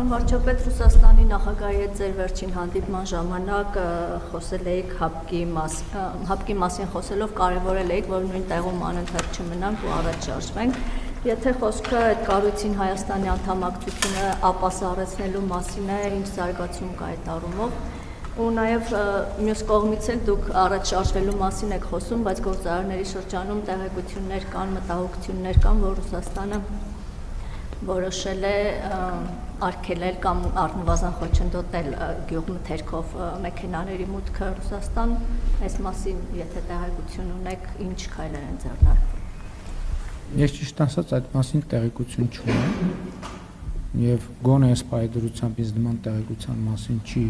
Պարոն վարչապետ, Ռուսաստանի նախագահի հետ ձեր վերջին հանդիպման ժամանակ խոսել էիք հապկի մասին խոսելով կարևորել էիք, որ նույն տեղում անընդհատ չմնանք ու առաջ շարժվենք։ Եթե խոսքը այդ կառույցին Հայաստանի անդամակցությունը ապասառեցնելու մասին է, ինչ զարգացում կա այդ առումով, ու նաև մյուս կողմից էլ դուք առաջ շարժվելու մասին եք խոսում, բայց գործարարների շրջանում տեղեկություններ կան, մտահոգություններ կան, որ Ռուսաստանը որոշել է արգելել կամ առնվազն խոչընդոտել գյուղմթերքով մեքենաների մուտքը Ռուսաստան, այս մասին եթե տեղեկություն ունեք, ինչ քայլեր են ձեռնարկվում։ Ես ճիշտ ասած այդ մասին տեղեկություն չունեմ եւ գոնե այս պայդրությամբ ինձ նման տեղեկության մասին չի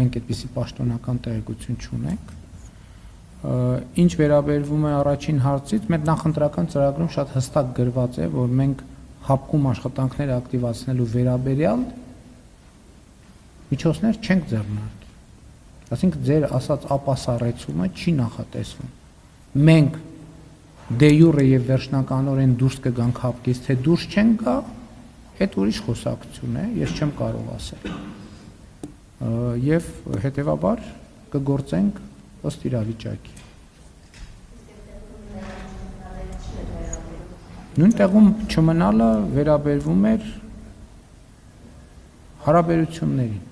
մենք այդպիսի պաշտոնական տեղեկություն չունենք։ Ինչ վերաբերվում է առաջին հարցից, մեր նախընտրական ծրագրում շատ հստակ գրված է, որ մենք հապկում աշխատանքներ ակտիվացնելու վերաբերյալ միջոցներ չենք ձեռնարկի։ Այսինքն ձեր ասած ապասառեցումը չի նախատեսվում։ Մենք դե յուրե եւ վերջնականորեն դուրս կգանք հապկից, թե դուրս չենք գա, այդ ուրիշ խոսակցություն է, ես չեմ կարող ասել։ Եվ հետեւաբար կգործենք ըստ իրավիճակի։ Նույն տեղում չմնալը վերաբերվում էր հարաբերություններին։